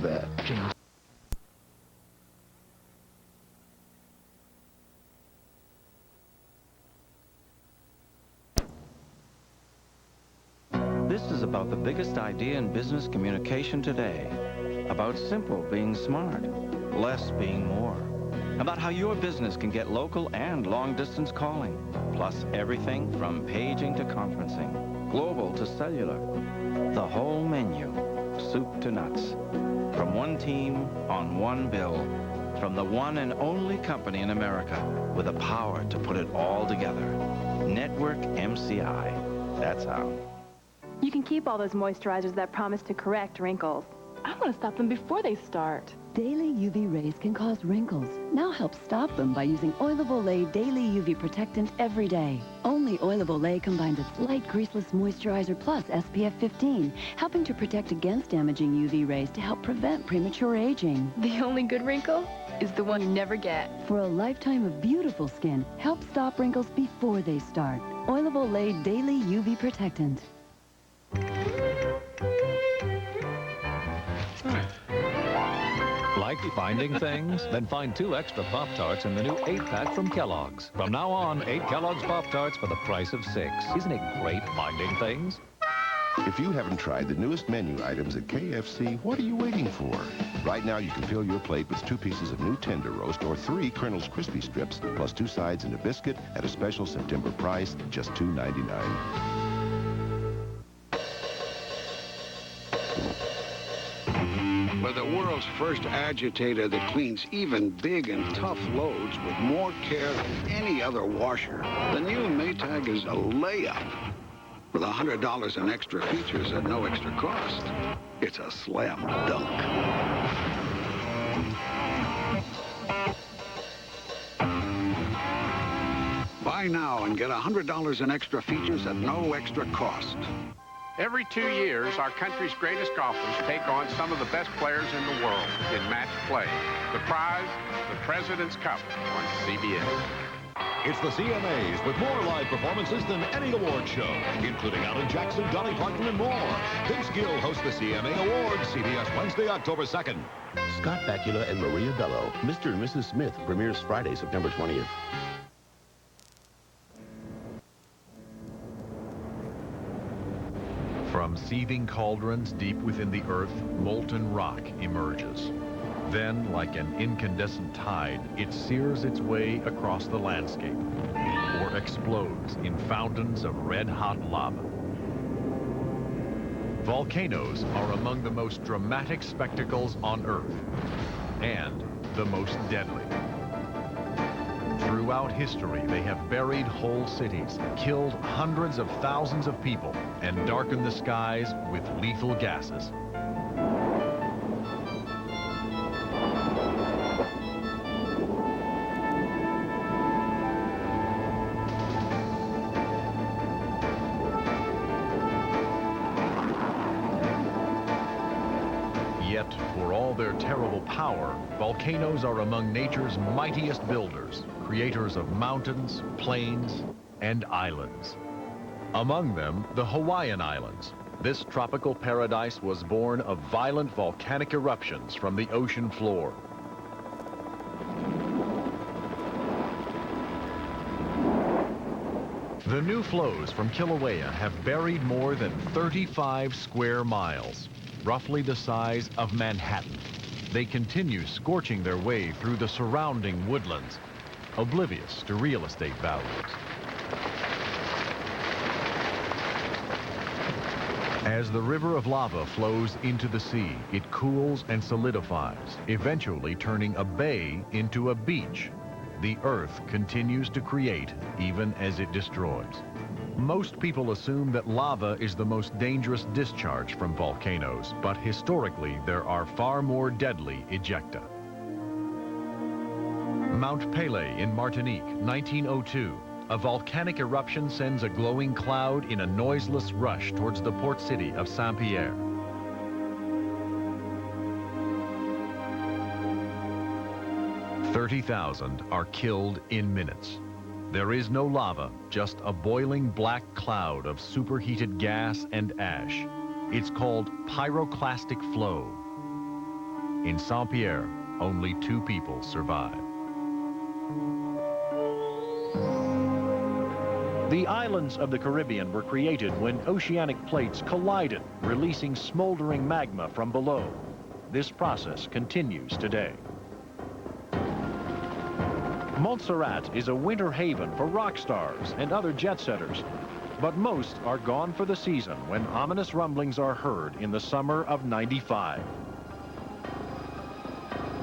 that. This is about the biggest idea in business communication today. About simple being smart, less being more. About how your business can get local and long-distance calling, plus everything from paging to conferencing, global to cellular. The whole menu, soup to nuts. From one team on one bill. From the one and only company in America with the power to put it all together. Network MCI. That's how. You can keep all those moisturizers that promise to correct wrinkles. I want to stop them before they start. Daily UV rays can cause wrinkles. Now help stop them by using Oil of Olay Daily UV Protectant every day. Only Oil of Olay combines its light greaseless moisturizer plus SPF 15, helping to protect against damaging UV rays to help prevent premature aging. The only good wrinkle is the one you never get. For a lifetime of beautiful skin, help stop wrinkles before they start. Oil of Olay Daily UV Protectant. Like finding things? Then find 2 extra Pop-Tarts in the new 8-pack from Kellogg's. From now on, 8 Kellogg's Pop-Tarts for the price of 6. Isn't it great finding things? If you haven't tried the newest menu items at KFC, what are you waiting for? Right now, you can fill your plate with 2 pieces of new tender roast or 3 Colonel's Crispy Strips, plus 2 sides and a biscuit at a special September price, just $2.99. With the world's first agitator that cleans even big and tough loads with more care than any other washer, the new Maytag is a layup. With $100 in extra features at no extra cost, it's a slam dunk. Buy now and get $100 in extra features at no extra cost. Every 2 years, our country's greatest golfers take on some of the best players in the world in match play. The prize, the President's Cup on CBS. It's the CMAs with more live performances than any award show, including Alan Jackson, Dolly Parton, and more. Vince Gill hosts the CMA Awards, CBS Wednesday, October 2nd. Scott Bakula and Maria Bello, Mr. and Mrs. Smith, premieres Friday, September 20th. From seething cauldrons deep within the earth, molten rock emerges. Then, like an incandescent tide, it sears its way across the landscape, or explodes in fountains of red-hot lava. Volcanoes are among the most dramatic spectacles on Earth, and the most deadly. Throughout history, they have buried whole cities, killed hundreds of thousands of people, and darkened the skies with lethal gases. Yet, for all their terrible power, volcanoes are among nature's mightiest builders, creators of mountains, plains, and islands. Among them, the Hawaiian Islands. This tropical paradise was born of violent volcanic eruptions from the ocean floor. The new flows from Kilauea have buried more than 35 square miles, roughly the size of Manhattan. They continue scorching their way through the surrounding woodlands, oblivious to real estate values. As the river of lava flows into the sea, it cools and solidifies, eventually turning a bay into a beach. The Earth continues to create even as it destroys. Most people assume that lava is the most dangerous discharge from volcanoes, but historically there are far more deadly ejecta. Mount Pelée in Martinique, 1902. A volcanic eruption sends a glowing cloud in a noiseless rush towards the port city of Saint-Pierre. "30,000 are killed in minutes. There is no lava, just a boiling black cloud of superheated gas and ash. It's called pyroclastic flow. In Saint-Pierre, only 2 people survive. The islands of the Caribbean were created when oceanic plates collided, releasing smoldering magma from below. This process continues today. Montserrat is a winter haven for rock stars and other jet setters, but most are gone for the season when ominous rumblings are heard in the summer of '95.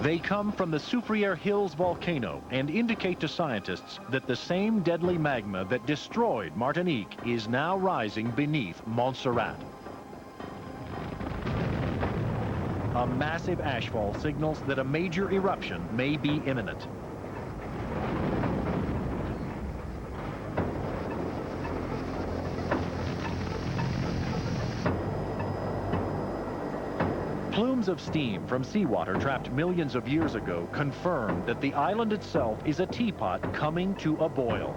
They come from the Soufriere Hills volcano and indicate to scientists that the same deadly magma that destroyed Martinique is now rising beneath Montserrat. A massive ashfall signals that a major eruption may be imminent. Plumes of steam from seawater trapped millions of years ago confirm that the island itself is a teapot coming to a boil.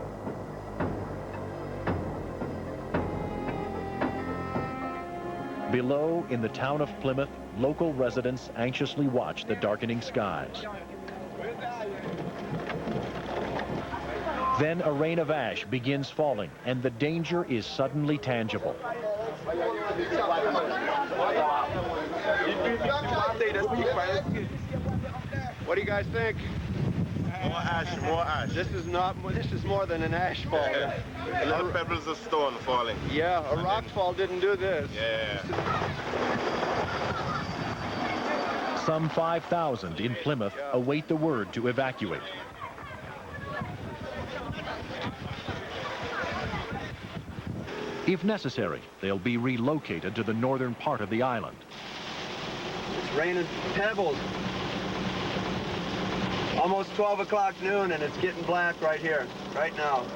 Below, in the town of Plymouth, local residents anxiously watch the darkening skies. Then a rain of ash begins falling, and the danger is suddenly tangible. What do you guys think? More ash, more ash. This is more than an ash fall. A lot of pebbles of stone falling. Yeah, a rock fall didn't do this. Yeah. Some 5,000 in Plymouth await the word to evacuate. If necessary, they'll be relocated to the northern part of the island. It's raining pebbles. Almost 12 o'clock noon, and it's getting black right here, right now.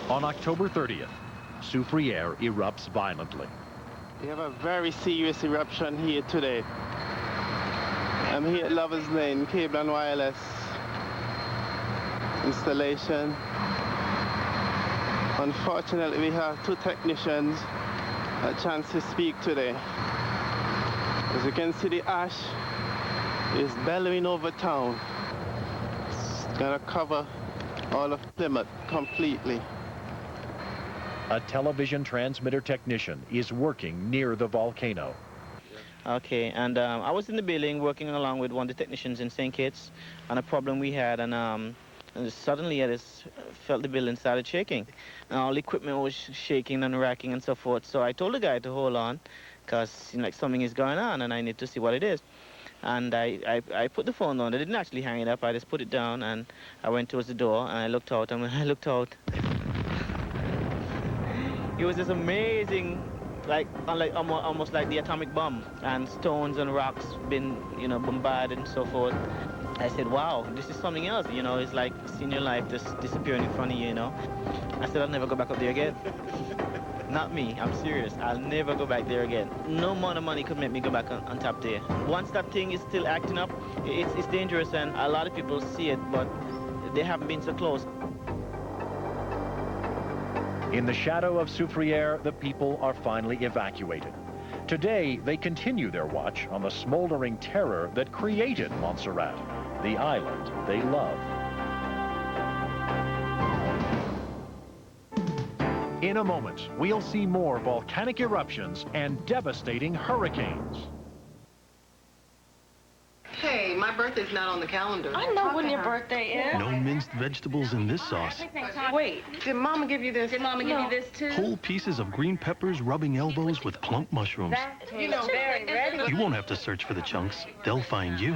On October 30th, Soufriere erupts violently. We have a very serious eruption here today. I'm here at Lover's Lane, Cable and Wireless installation. Unfortunately, we have 2 technicians a chance to speak today. As you can see, the ash is bellowing over town. It's gonna cover all of Plymouth completely. A television transmitter technician is working near the volcano. Okay, and I was in the building working along with one of the technicians in St. Kitts on a problem we had, and suddenly I just felt the building started shaking. And all the equipment was shaking and racking and so forth. So I told the guy to hold on, because like something is going on and I need to see what it is. And I put the phone on. I didn't actually hang it up. I just put it down and I went towards the door and I looked out. And when I looked out, it was this amazing, almost like the atomic bomb, and stones and rocks been, bombarded and so forth. I said, wow, this is something else, it's like seeing your life just disappearing in front of you, I said, I'll never go back up there again. Not me, I'm serious. I'll never go back there again. No amount of money could make me go back on top there. Once that thing is still acting up, it's dangerous, and a lot of people see it, but they haven't been so close. In the shadow of Soufriere, the people are finally evacuated. Today, they continue their watch on the smoldering terror that created Montserrat, the island they love. In a moment, we'll see more volcanic eruptions and devastating hurricanes. Hey, my birthday's not on the calendar. I know when your birthday is. No minced vegetables in this sauce. Wait, did Mama give you this? Did Mama give you this too? Whole pieces of green peppers rubbing elbows with plump mushrooms. Very ready. You won't have to search for the chunks. They'll find you.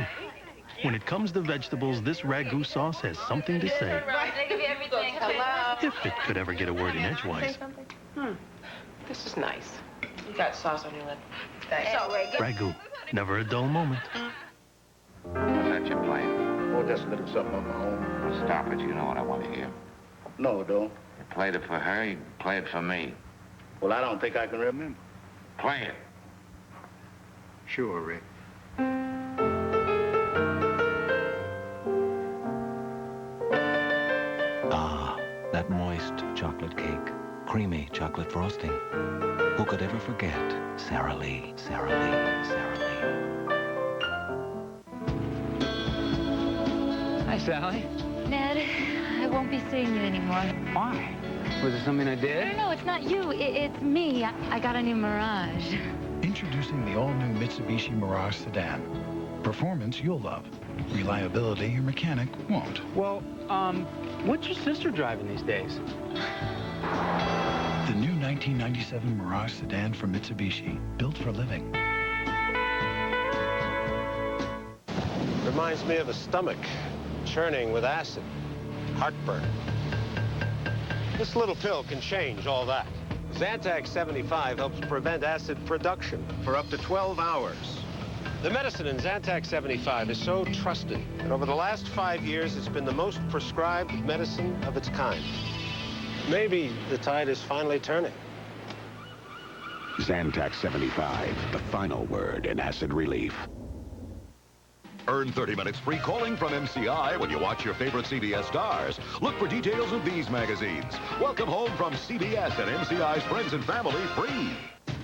When it comes to vegetables, this ragu sauce has something to say. They give you everything. Hello. If it could ever get a word in edgewise. This is nice. You got sauce on your lip. Thanks. Ragu, never a dull moment. What's that you're playing? Oh, just a little something of my own. Stop it, you know what I want to hear. No, don't. You played it for her, you play it for me. Well, I don't think I can remember. Play it. Sure, Rick. Ah, that moist chocolate cake. Creamy chocolate frosting. Who could ever forget Sara Lee, Sara Lee, Sara Lee? Sally. Ned, I won't be seeing you anymore. Why? Was it something I did? No, it's not you. It's me. I got a new Mirage. Introducing the all-new Mitsubishi Mirage sedan. Performance you'll love. Reliability your mechanic won't. Well, what's your sister driving these days? The new 1997 Mirage sedan from Mitsubishi. Built for living. Reminds me of a stomach churning with acid. Heartburn. This little pill can change all that. Zantac 75 helps prevent acid production for up to 12 hours. The medicine in Zantac 75 is so trusted that over the last 5 years, it's been the most prescribed medicine of its kind. Maybe the tide is finally turning. Zantac 75, the final word in acid relief. Earn 30 minutes free calling from MCI when you watch your favorite CBS stars. Look for details in these magazines. Welcome home from CBS and MCI's friends and family free.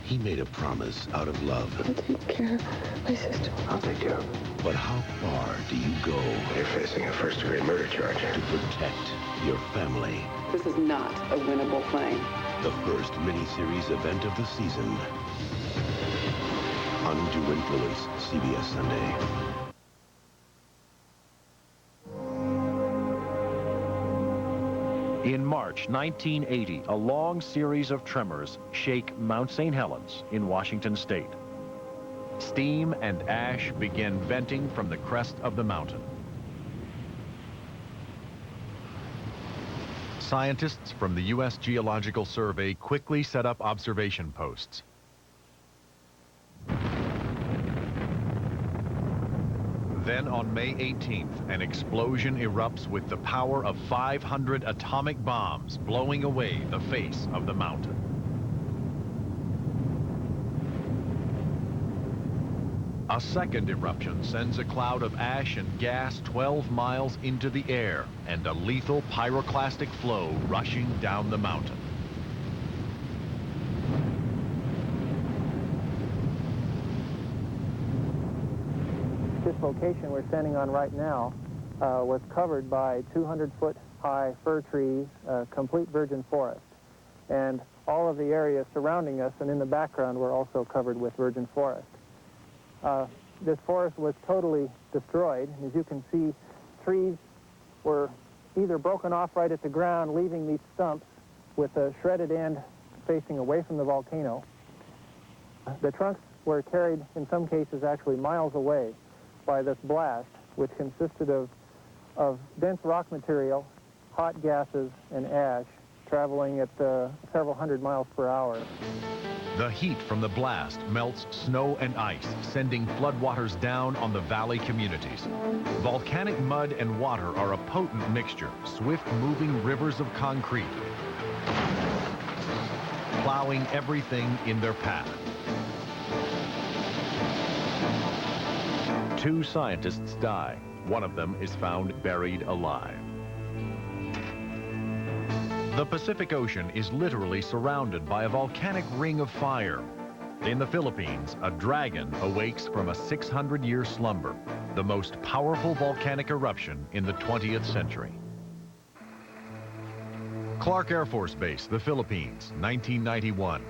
He made a promise out of love. I'll take care of my sister. I'll take care of him. But how far do you go? You're facing a first-degree murder charge. To protect your family. This is not a winnable thing. The first miniseries event of the season. Undue Influence, CBS Sunday. In March 1980, a long series of tremors shake Mount St. Helens in Washington state. Steam and ash begin venting from the crest of the mountain. Scientists from the U.S. Geological Survey quickly set up observation posts. Then on May 18th, an explosion erupts with the power of 500 atomic bombs blowing away the face of the mountain. A second eruption sends a cloud of ash and gas 12 miles into the air and a lethal pyroclastic flow rushing down the mountain. This location we're standing on right now was covered by 200-foot high fir trees, complete virgin forest. And all of the areas surrounding us and in the background were also covered with virgin forest. This forest was totally destroyed. As you can see, trees were either broken off right at the ground, leaving these stumps with a shredded end facing away from the volcano. The trunks were carried, in some cases, actually miles away by this blast, which consisted of dense rock material, hot gases, and ash traveling at several hundred miles per hour. The heat from the blast melts snow and ice, sending floodwaters down on the valley communities. Volcanic mud and water are a potent mixture, swift-moving rivers of concrete, plowing everything in their path. 2 scientists die. One of them is found buried alive. The Pacific Ocean is literally surrounded by a volcanic ring of fire. In the Philippines, a dragon awakes from a 600-year slumber, the most powerful volcanic eruption in the 20th century. Clark Air Force Base, the Philippines, 1991.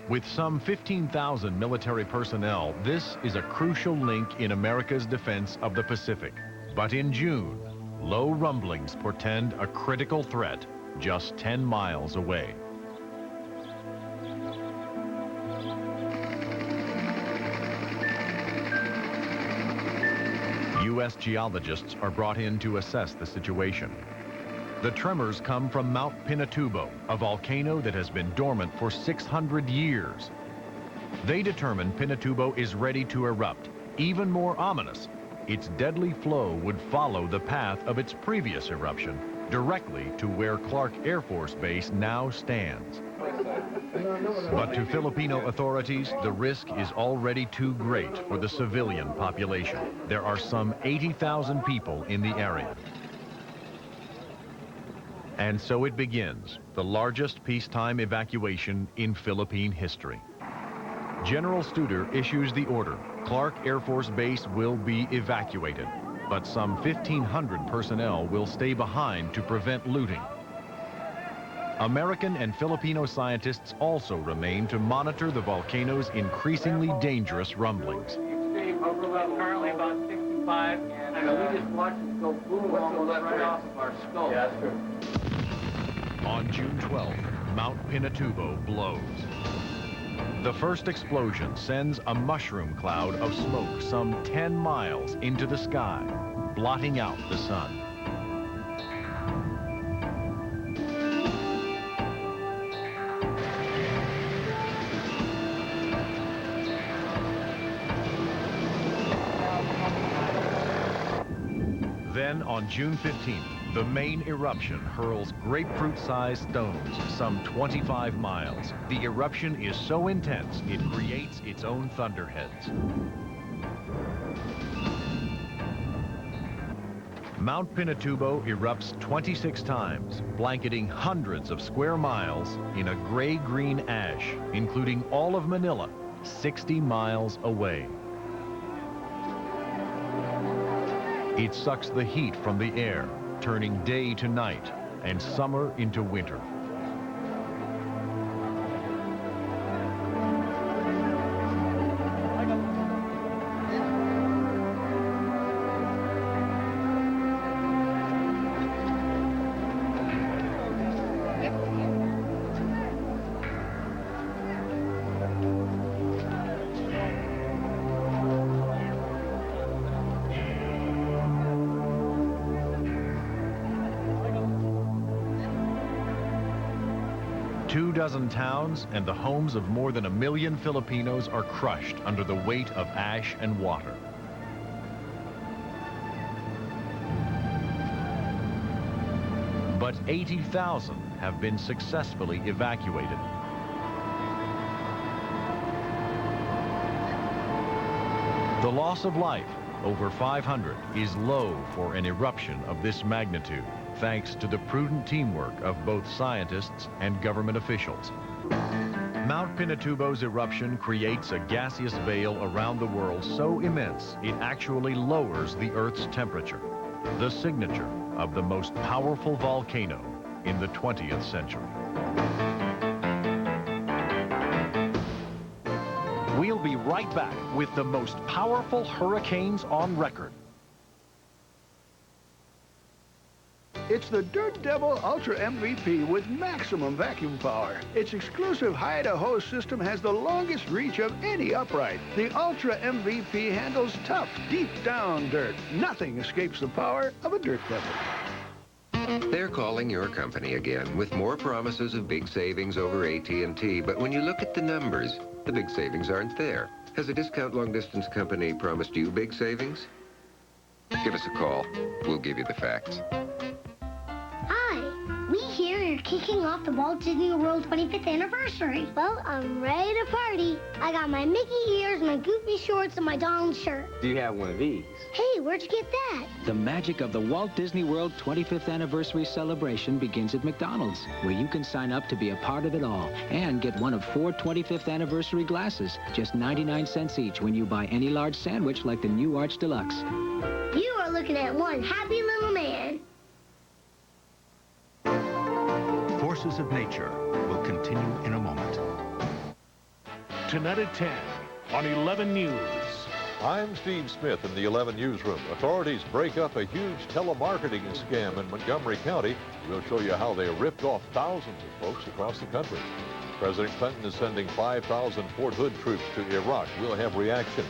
With some 15,000 military personnel, this is a crucial link in America's defense of the Pacific. But in June, low rumblings portend a critical threat just 10 miles away. U.S. geologists are brought in to assess the situation. The tremors come from Mount Pinatubo, a volcano that has been dormant for 600 years. They determine Pinatubo is ready to erupt. Even more ominous, its deadly flow would follow the path of its previous eruption, directly to where Clark Air Force Base now stands. But to Filipino authorities, the risk is already too great for the civilian population. There are some 80,000 people in the area. And so it begins, the largest peacetime evacuation in Philippine history. General Studer issues the order. Clark Air Force Base will be evacuated. but some 1,500 personnel will stay behind to prevent looting. American and Filipino scientists also remain to monitor the volcano's increasingly dangerous rumblings. Upper level currently about 65, and we just watched it go boom almost right off of our skull. Yeah, that's true. On June 12th, Mount Pinatubo blows. The first explosion sends a mushroom cloud of smoke some 10 miles into the sky, blotting out the sun. Then, on June 15th, the main eruption hurls grapefruit-sized stones some 25 miles. The eruption is so intense, it creates its own thunderheads. Mount Pinatubo erupts 26 times, blanketing hundreds of square miles in a gray-green ash, including all of Manila, 60 miles away. It sucks the heat from the air, turning day to night and summer into winter. Dozen towns and the homes of more than 1 million Filipinos are crushed under the weight of ash and water. But 80,000 have been successfully evacuated. The loss of life, over 500, is low for an eruption of this magnitude, thanks to the prudent teamwork of both scientists and government officials. Mount Pinatubo's eruption creates a gaseous veil around the world so immense it actually lowers the Earth's temperature, the signature of the most powerful volcano in the 20th century. We'll be right back with the most powerful hurricanes on record. It's the Dirt Devil Ultra MVP with maximum vacuum power. Its exclusive high-to-hose system has the longest reach of any upright. The Ultra MVP handles tough, deep-down dirt. Nothing escapes the power of a Dirt Devil. They're calling your company again with more promises of big savings over AT&T, but when you look at the numbers, the big savings aren't there. Has a discount long-distance company promised you big savings? Give us a call. We'll give you the facts. We hear you're kicking off the Walt Disney World 25th anniversary. Well, I'm ready to party. I got my Mickey ears, my Goofy shorts, and my Donald shirt. Do you have one of these? Hey, where'd you get that? The magic of the Walt Disney World 25th anniversary celebration begins at McDonald's, where you can sign up to be a part of it all and get one of 4 25th anniversary glasses, just 99 cents each when you buy any large sandwich like the new Arch Deluxe. You are looking at one happy little man. Forces of Nature will continue in a moment. Tonight at 10 on 11 News. I'm Steve Smith in the 11 Newsroom. Authorities break up a huge telemarketing scam in Montgomery County. We'll show you how they ripped off thousands of folks across the country. President Clinton is sending 5,000 Fort Hood troops to Iraq. We'll have reaction.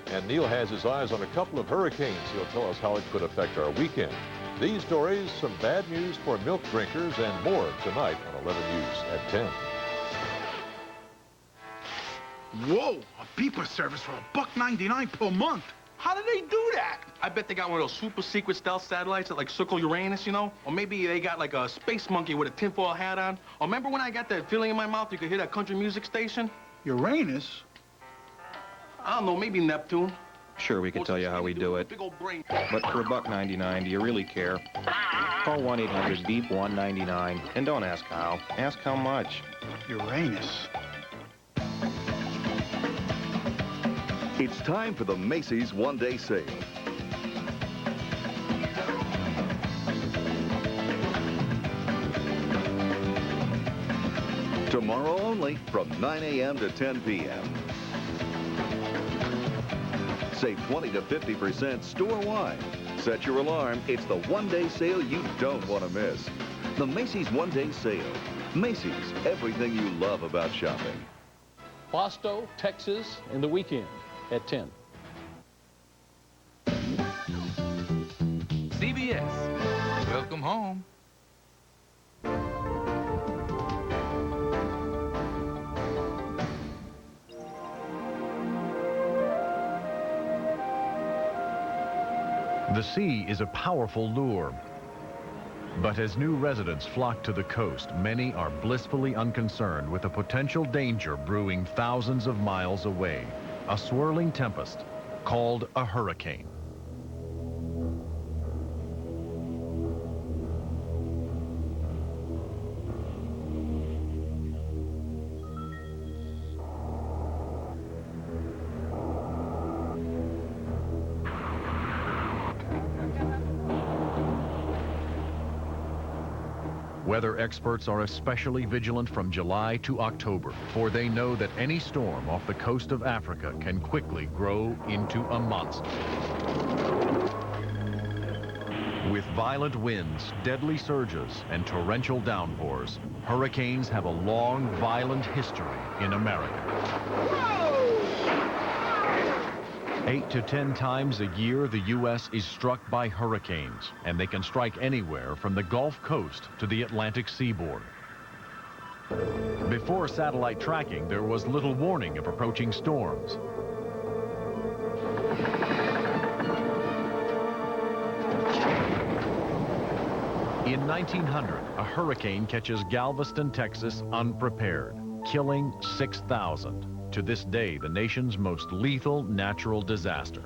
And Neil has his eyes on a couple of hurricanes. He'll tell us how it could affect our weekend. These stories, some bad news for milk drinkers, and more tonight on 11 News at 10. Whoa, a beeper service for $1.99 per month. How did they do that? I bet they got one of those super secret stealth satellites that like circle Uranus, you know? Or maybe they got like a space monkey with a tinfoil hat on. Or remember when I got that feeling in my mouth you could hear that country music station? Uranus? I don't know, maybe Neptune. Sure, we can tell you how we do it. But for $1.99, do you really care? Call 1-800-BEEP-199 and don't ask how. Ask how much. Uranus. It's time for the Macy's one-day sale. Tomorrow only from 9 a.m. to 10 p.m. Save 20 to 50% store-wide. Set your alarm. It's the one-day sale you don't want to miss. The Macy's one-day sale. Macy's, everything you love about shopping. Boston, Texas, in the weekend at 10. CBS. Welcome home. The sea is a powerful lure. But as new residents flock to the coast, many are blissfully unconcerned with the potential danger brewing thousands of miles away. A swirling tempest called a hurricane. Weather experts are especially vigilant from July to October, for they know that any storm off the coast of Africa can quickly grow into a monster. With violent winds, deadly surges, and torrential downpours, hurricanes have a long, violent history in America. 8 to 10 times a year, the U.S. is struck by hurricanes, and they can strike anywhere from the Gulf Coast to the Atlantic seaboard. Before satellite tracking, there was little warning of approaching storms. In 1900, a hurricane catches Galveston, Texas, unprepared, killing 6,000. To this day, the nation's most lethal natural disaster.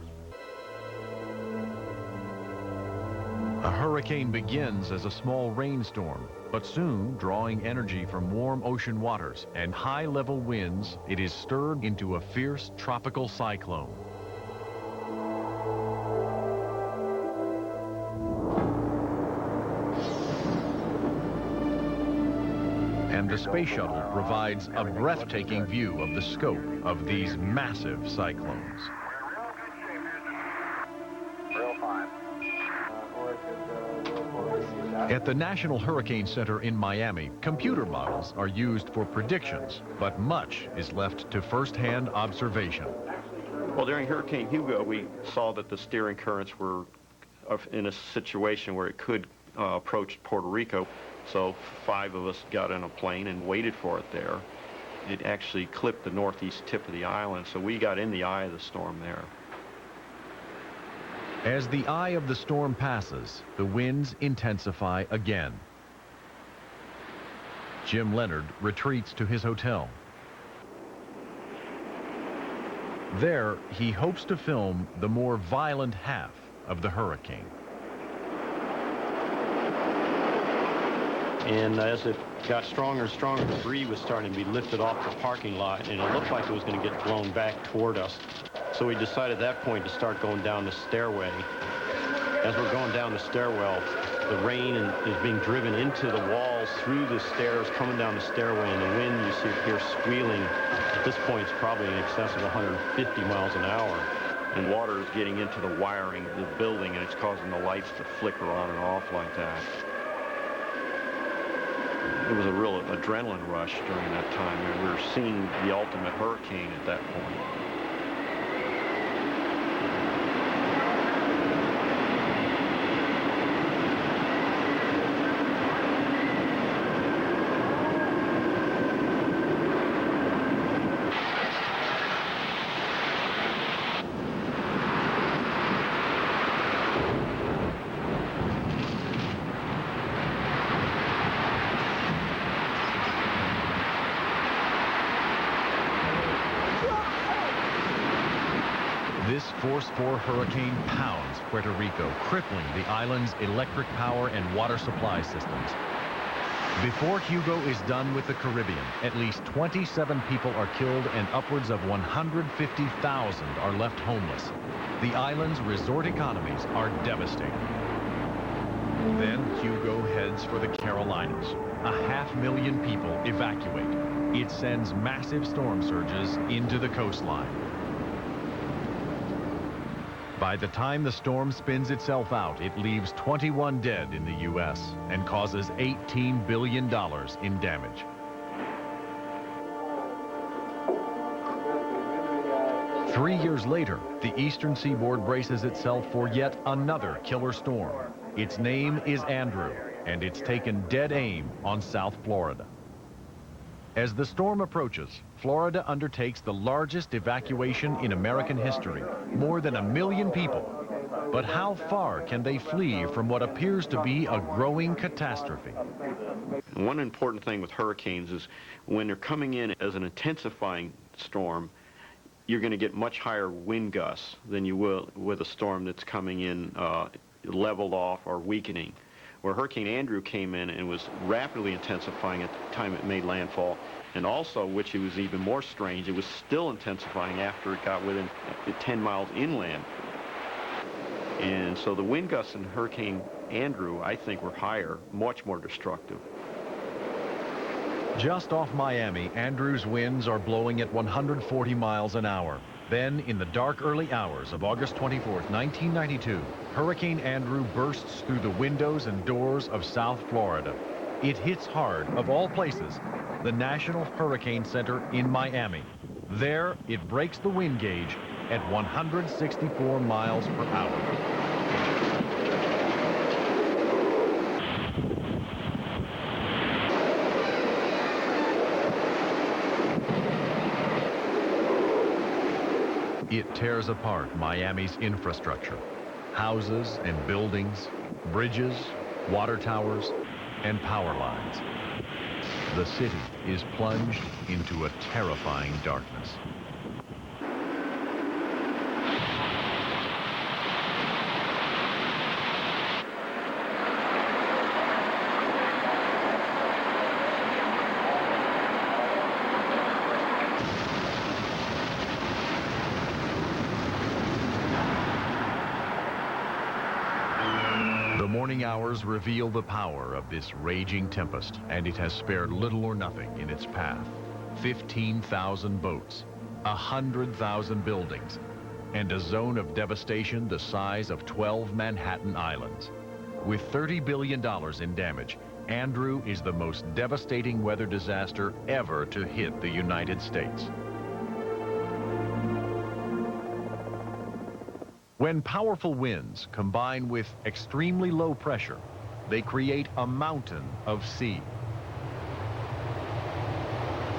A hurricane begins as a small rainstorm, but soon, drawing energy from warm ocean waters and high-level winds, it is stirred into a fierce tropical cyclone. And the space shuttle provides a breathtaking view of the scope of these massive cyclones. At the National Hurricane Center in Miami, computer models are used for predictions, but much is left to first-hand observation. Well, during Hurricane Hugo, we saw that the steering currents were in a situation where it could approach Puerto Rico. So 5 of us got in a plane and waited for it there. It actually clipped the northeast tip of the island, so we got in the eye of the storm there. As the eye of the storm passes, the winds intensify again. Jim Leonard retreats to his hotel. There, he hopes to film the more violent half of the hurricane. And as it got stronger and stronger, debris was starting to be lifted off the parking lot, and it looked like it was going to get blown back toward us. So we decided at that point to start going down the stairway. As we're going down the stairwell, the rain is being driven into the walls, through the stairs, coming down the stairway, and the wind you see up here squealing. At this point, it's probably in excess of 150 miles an hour. And water is getting into the wiring of the building, and it's causing the lights to flicker on and off like that. It was a real adrenaline rush during that time. We were seeing the ultimate hurricane at that point. This Force 4 hurricane pounds Puerto Rico, crippling the island's electric power and water supply systems. Before Hugo is done with the Caribbean, at least 27 people are killed and upwards of 150,000 are left homeless. The island's resort economies are devastated. Then Hugo heads for the Carolinas. 500,000 people evacuate. It sends massive storm surges into the coastline. By the time the storm spins itself out, it leaves 21 dead in the U.S. and causes $18 billion in damage. Three years later, the eastern seaboard braces itself for yet another killer storm. Its name is Andrew, and it's taken dead aim on South Florida. As the storm approaches, Florida undertakes the largest evacuation in American history, more than 1 million people. But how far can they flee from what appears to be a growing catastrophe? One important thing with hurricanes is when they're coming in as an intensifying storm, you're going to get much higher wind gusts than you will with a storm that's coming in leveled off or weakening. Where Hurricane Andrew came in and was rapidly intensifying at the time it made landfall, and also, which it was even more strange, it was still intensifying after it got within 10 miles inland. And so the wind gusts in Hurricane Andrew, I think, were higher, much more destructive. Just off Miami, Andrew's winds are blowing at 140 miles an hour. Then, in the dark early hours of August 24th, 1992, Hurricane Andrew bursts through the windows and doors of South Florida. It hits hard, of all places, the National Hurricane Center in Miami. There, it breaks the wind gauge at 164 miles per hour. It tears apart Miami's infrastructure. Houses and buildings, bridges, water towers, and power lines. The city is plunged into a terrifying darkness. The morning hours reveal the power of this raging tempest, and it has spared little or nothing in its path. 15,000 boats, 100,000 buildings, and a zone of devastation the size of 12 Manhattan Islands. With $30 billion in damage, Andrew is the most devastating weather disaster ever to hit the United States. When powerful winds combine with extremely low pressure, they create a mountain of sea.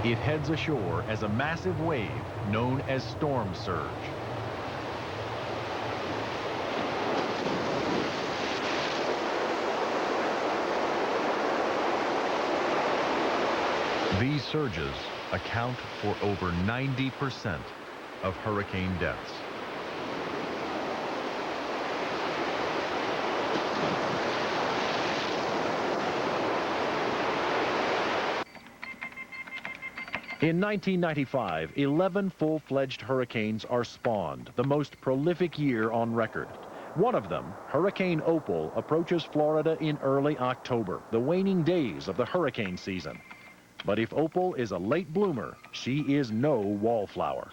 It heads ashore as a massive wave known as storm surge. These surges account for over 90% of hurricane deaths. In 1995, 11 full-fledged hurricanes are spawned, the most prolific year on record. One of them, Hurricane Opal, approaches Florida in early October, the waning days of the hurricane season. But if Opal is a late bloomer, she is no wallflower.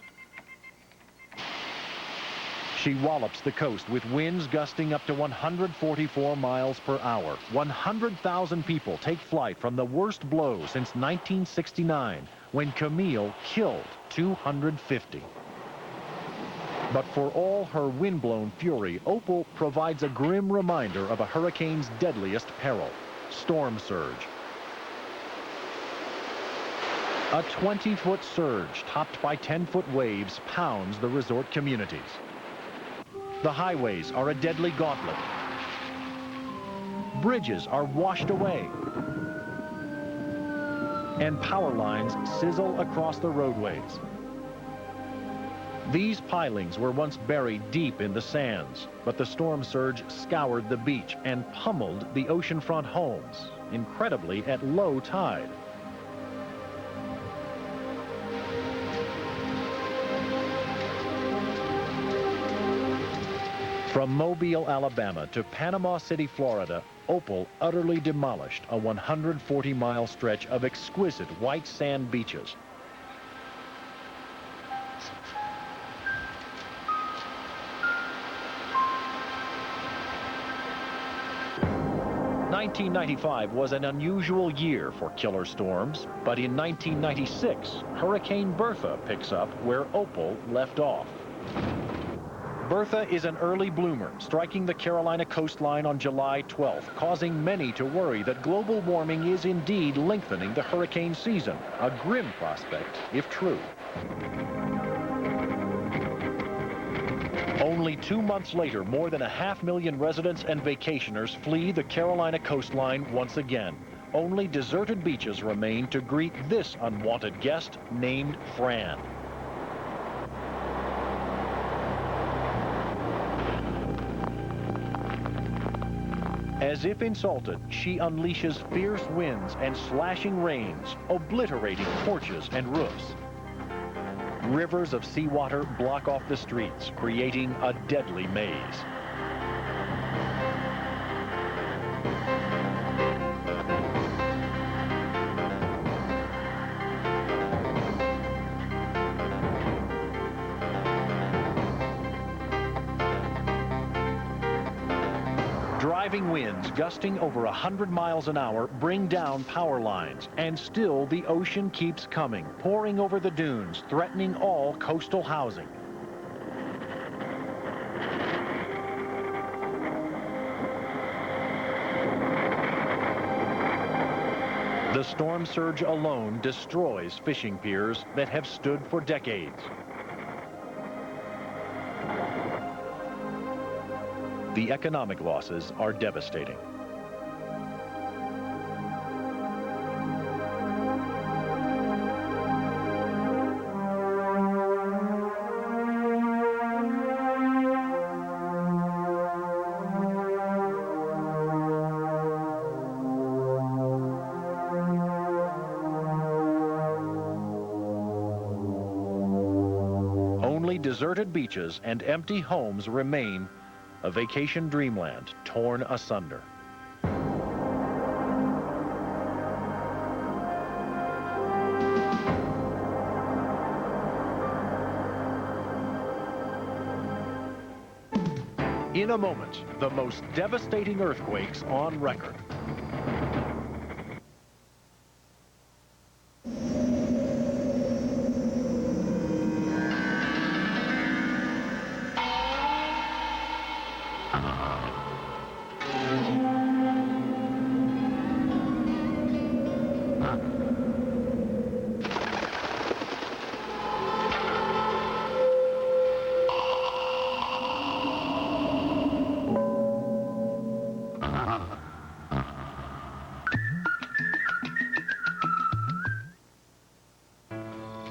She wallops the coast with winds gusting up to 144 miles per hour. 100,000 people take flight from the worst blow since 1969, when Camille killed 250. But for all her windblown fury, Opal provides a grim reminder of a hurricane's deadliest peril, storm surge. A 20-foot surge topped by 10-foot waves pounds the resort communities. The highways are a deadly gauntlet. Bridges are washed away. And power lines sizzle across the roadways. These pilings were once buried deep in the sands, but the storm surge scoured the beach and pummeled the oceanfront homes, incredibly at low tide. From Mobile, Alabama to Panama City, Florida, Opal utterly demolished a 140-mile stretch of exquisite white sand beaches. "1995 was an unusual year for killer storms, but in 1996, Hurricane Bertha picks up where Opal left off. Bertha is an early bloomer, striking the Carolina coastline on July 12th, causing many to worry that global warming is indeed lengthening the hurricane season, a grim prospect if true. Only 2 months later, more than 500,000 residents and vacationers flee the Carolina coastline once again. Only deserted beaches remain to greet this unwanted guest named Fran. As if insulted, she unleashes fierce winds and slashing rains, obliterating porches and roofs. Rivers of seawater block off the streets, creating a deadly maze. Driving winds gusting over 100 miles an hour bring down power lines, and still the ocean keeps coming, pouring over the dunes, threatening all coastal housing. The storm surge alone destroys fishing piers that have stood for decades. The economic losses are devastating. Only deserted beaches and empty homes remain, a vacation dreamland torn asunder. In a moment, the most devastating earthquakes on record.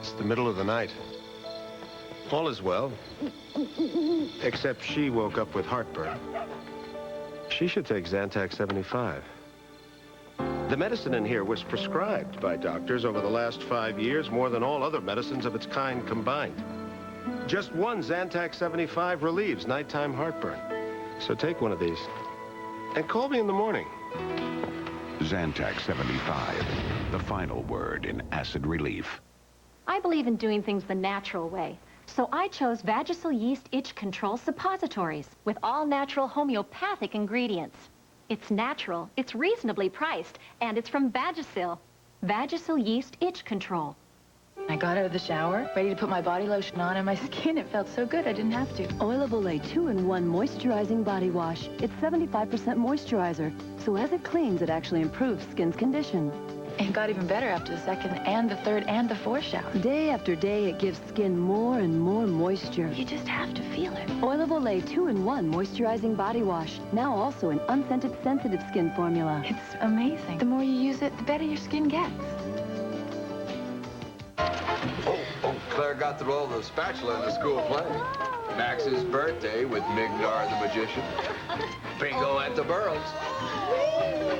It's the middle of the night. All is well. Except she woke up with heartburn. She should take Zantac 75. The medicine in here was prescribed by doctors over the last 5 years, more than all other medicines of its kind combined. Just one Zantac 75 relieves nighttime heartburn. So take one of these and call me in the morning. Zantac 75, the final word in acid relief. I believe in doing things the natural way, so I chose Vagisil Yeast Itch Control Suppositories with all natural homeopathic ingredients. It's natural, it's reasonably priced, and it's from Vagisil. Vagisil Yeast Itch Control. I got out of the shower, ready to put my body lotion on, and my skin, it felt so good I didn't have to. Oil of Olay 2-in-1 Moisturizing Body Wash. It's 75% moisturizer, so as it cleans, it actually improves skin's condition. It got even better after the second and the third and the fourth shower. Day after day, it gives skin more and more moisture. You just have to feel it. Oil of Olay 2-in-1 Moisturizing Body Wash. Now also an unscented sensitive skin formula. It's amazing. The more you use it, the better your skin gets. Oh, Claire got the role of the spatula in the school play. Max's birthday with Mignar the Magician. Bingo at the Burrows.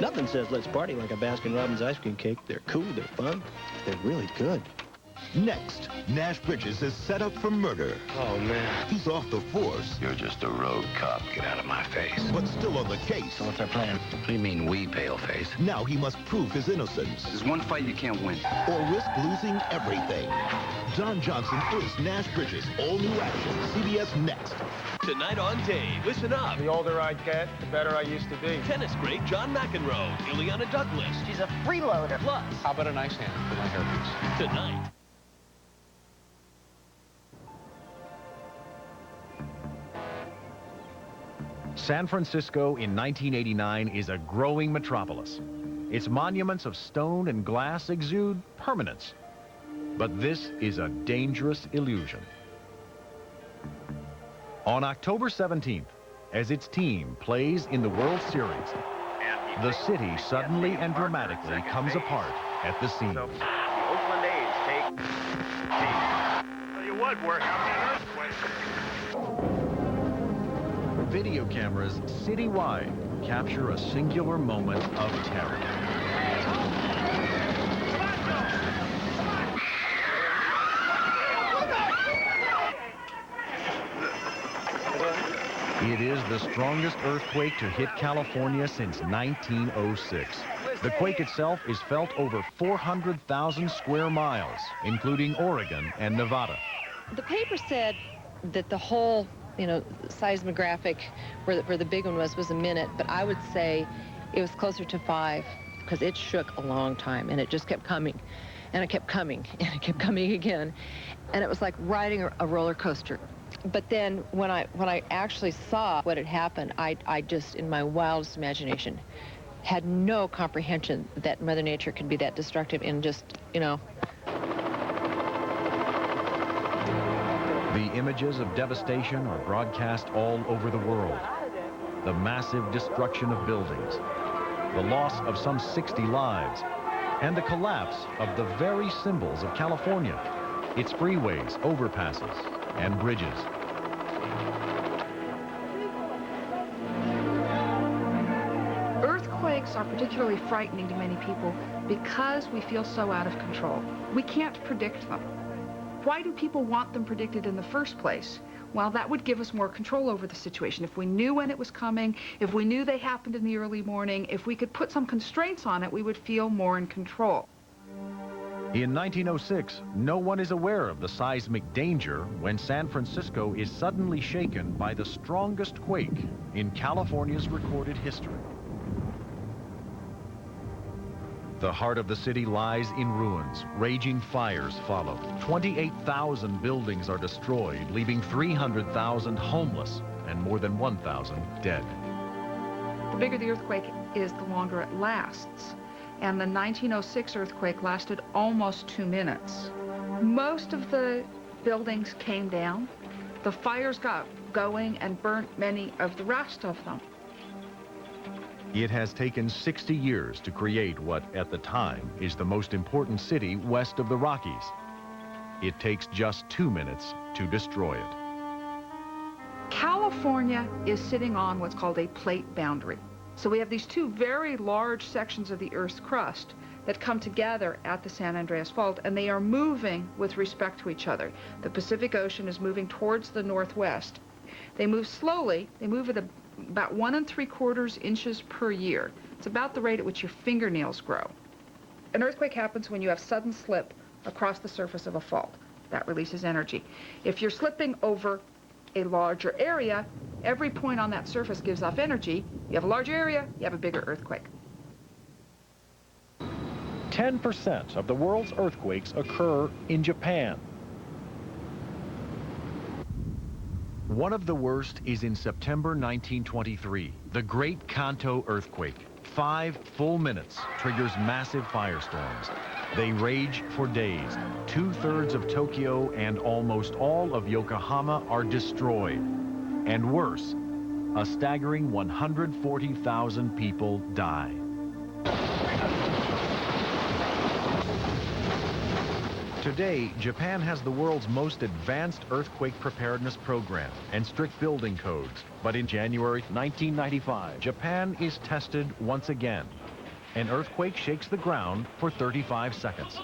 Nothing says let's party like a Baskin-Robbins ice cream cake. They're cool, they're fun, they're really good. Next, Nash Bridges is set up for murder. Oh, man. He's off the force. You're just a rogue cop. Get out of my face. But still on the case. So what's our plan? What do you mean, we, paleface? Now he must prove his innocence. There's one fight you can't win. Or risk losing everything. Don Johnson is Nash Bridges. All new action. CBS Next. Tonight on Dave, listen up. The older I get, the better I used to be. Tennis great John McEnroe, Ileana Douglas. She's a freeloader. Plus, How about a nice hand for my hairpiece? tonight. San Francisco in 1989 is a growing metropolis. Its monuments of stone and glass exude permanence. But this is a dangerous illusion. On October 17th, as its team plays in the World Series, the city suddenly and dramatically comes apart at the seams. The Oakland A's take tell you what, we're having an earthquake. Video cameras citywide capture a singular moment of terror. It is the strongest earthquake to hit California since 1906. The quake itself is felt over 400,000 square miles, including Oregon and Nevada. The paper said that the whole, seismographic, where the big one was a minute, but I would say it was closer to 5, because it shook a long time, and it just kept coming, and it kept coming, and it kept coming again, and it was like riding a roller coaster. But then when I actually saw what had happened, I just, in my wildest imagination, had no comprehension that Mother Nature could be that destructive and just, The images of devastation are broadcast all over the world. The massive destruction of buildings, the loss of some 60 lives, and the collapse of the very symbols of California, its freeways, overpasses, and bridges. Earthquakes are particularly frightening to many people because we feel so out of control. We can't predict them. Why do people want them predicted in the first place? Well, that would give us more control over the situation. If we knew when it was coming, if we knew they happened in the early morning, if we could put some constraints on it, we would feel more in control. In 1906, no one is aware of the seismic danger when San Francisco is suddenly shaken by the strongest quake in California's recorded history. The heart of the city lies in ruins. Raging fires follow. 28,000 buildings are destroyed, leaving 300,000 homeless and more than 1,000 dead. The bigger the earthquake is, the longer it lasts. And the 1906 earthquake lasted almost 2 minutes. Most of the buildings came down. The fires got going and burnt many of the rest of them. It has taken 60 years to create what, at the time, is the most important city west of the Rockies. It takes just 2 minutes to destroy it. California is sitting on what's called a plate boundary. So we have these two very large sections of the Earth's crust that come together at the San Andreas Fault, and they are moving with respect to each other. The Pacific Ocean is moving towards the northwest. They move slowly. They move at about 1 3/4 inches per year. It's about the rate at which your fingernails grow. An earthquake happens when you have sudden slip across the surface of a fault. That releases energy. If you're slipping over a larger area, every point on that surface gives off energy. You have a larger area, you have a bigger earthquake. 10% of the world's earthquakes occur in Japan. One of the worst is in September 1923, the Great Kanto earthquake. 5 full minutes triggers massive firestorms. They rage for days. 2/3 of Tokyo and almost all of Yokohama are destroyed. And worse, a staggering 140,000 people die. Today, Japan has the world's most advanced earthquake preparedness program and strict building codes. But in January 1995, Japan is tested once again. An earthquake shakes the ground for 35 seconds.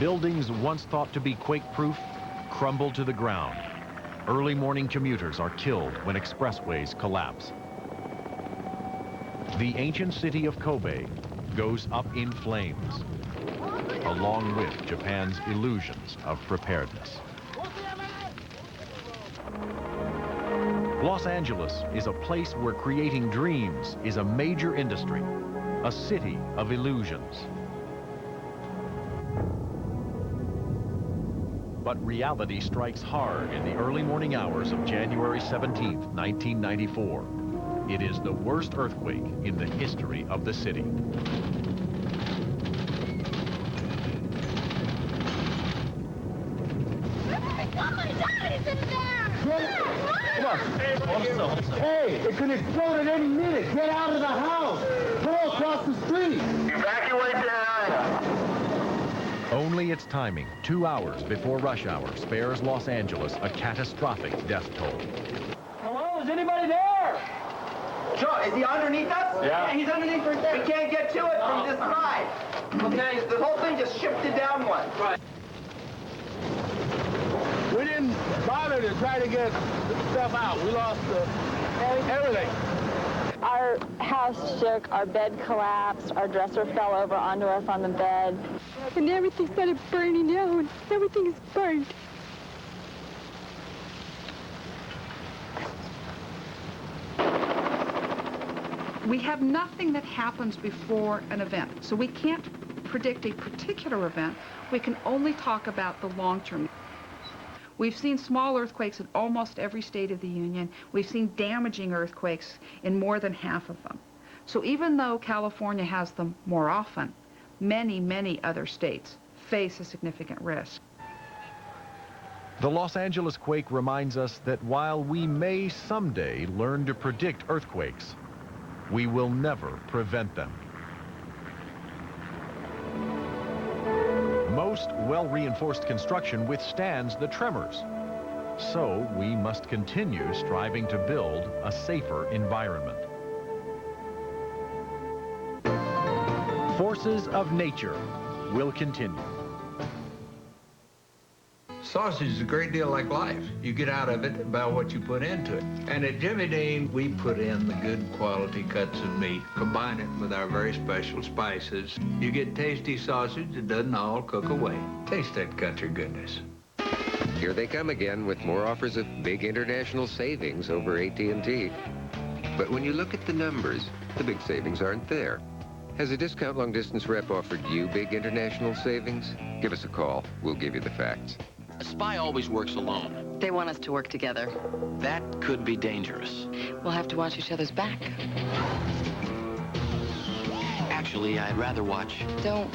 Buildings once thought to be quake-proof crumble to the ground. Early morning commuters are killed when expressways collapse. The ancient city of Kobe goes up in flames, along with Japan's illusions of preparedness. Los Angeles is a place where creating dreams is a major industry, a city of illusions. But reality strikes hard in the early morning hours of January 17th, 1994. It is the worst earthquake in the history of the city. Hey, it could explode at any minute. Get out of the house. Go across the street. Evacuate the area. Only its timing, 2 hours before rush hour, spares Los Angeles a catastrophic death toll. Hello, is anybody there? Joe, is he underneath us? Yeah. He's underneath right there. We can't get to it from this side. Okay, the whole thing just shifted down one. Right. We didn't bother to try to get stuff out. We lost everything. Our house shook, our bed collapsed, our dresser fell over onto us on the bed. And everything started burning down. Everything is burned. We have nothing that happens before an event, so we can't predict a particular event. We can only talk about the long term. We've seen small earthquakes in almost every state of the Union. We've seen damaging earthquakes in more than half of them. So even though California has them more often, many, many other states face a significant risk. The Los Angeles quake reminds us that while we may someday learn to predict earthquakes, we will never prevent them. Most well-reinforced construction withstands the tremors. So we must continue striving to build a safer environment. Forces of nature will continue. Sausage is a great deal like life. You get out of it about what you put into it. And at Jimmy Dean, we put in the good quality cuts of meat, combine it with our very special spices. You get tasty sausage that doesn't all cook away. Taste that country goodness. Here they come again with more offers of big international savings over AT&T. But when you look at the numbers, the big savings aren't there. Has a discount long-distance rep offered you big international savings? Give us a call. We'll give you the facts. A spy always works alone. They want us to work together. That could be dangerous. We'll have to watch each other's back. Actually, I'd rather watch... Don't.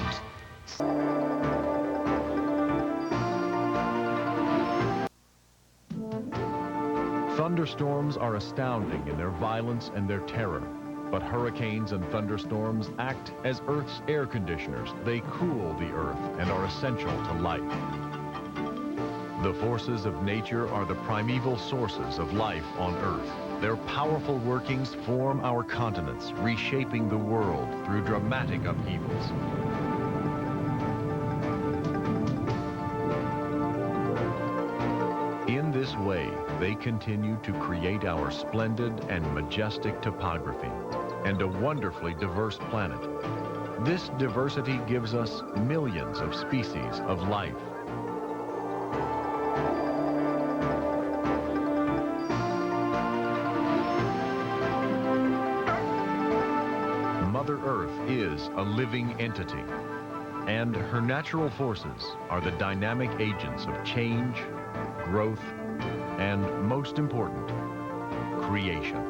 Thunderstorms are astounding in their violence and their terror. But hurricanes and thunderstorms act as Earth's air conditioners. They cool the Earth and are essential to life. The forces of nature are the primeval sources of life on Earth. Their powerful workings form our continents, reshaping the world through dramatic upheavals. In this way, they continue to create our splendid and majestic topography and a wonderfully diverse planet. This diversity gives us millions of species of life. Mother Earth is a living entity, and her natural forces are the dynamic agents of change, growth, and most important, creation.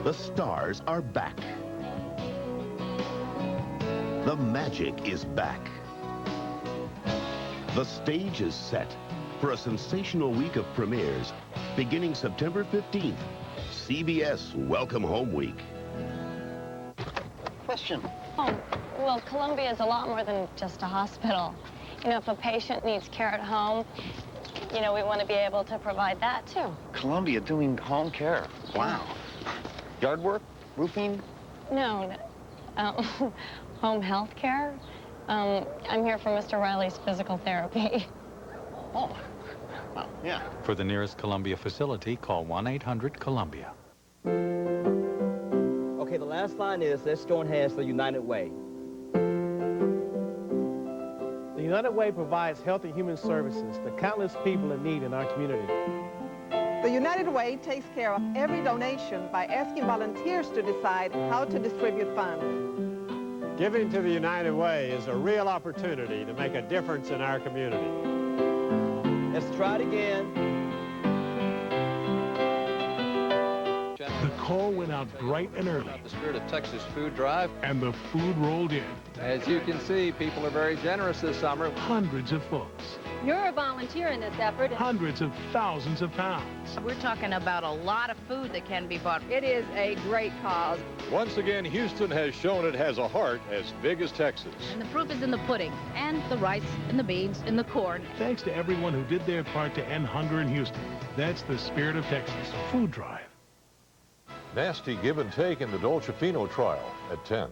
The stars are back. The magic is back. The stage is set for a sensational week of premieres beginning September 15th. CBS Welcome Home Week. Question. Oh, well, Columbia is a lot more than just a hospital. You know, if a patient needs care at home, you know, we want to be able to provide that, too. Columbia doing home care. Wow. Yard work? Roofing? No, home health care. I'm here for Mr. Riley's physical therapy. Oh, well, yeah. For the nearest Columbia facility, call 1-800-COLUMBIA. Okay, the last line is, let's join hands for the United Way. The United Way provides health and human services to countless people in need in our community. The United Way takes care of every donation by asking volunteers to decide how to distribute funds. Giving to the United Way is a real opportunity to make a difference in our community. Let's try it again. The call went out bright and early. The Spirit of Texas food drive. And the food rolled in. As you can see, people are very generous this summer. Hundreds of folks. You're a volunteer in this effort. Hundreds of thousands of pounds. We're talking about a lot of food that can be bought. It is a great cause. Once again, Houston has shown it has a heart as big as Texas. And the proof is in the pudding, and the rice, and the beans, and the corn. Thanks to everyone who did their part to end hunger in Houston. That's the Spirit of Texas food drive. Nasty give and take in the Dolce Fino trial at 10.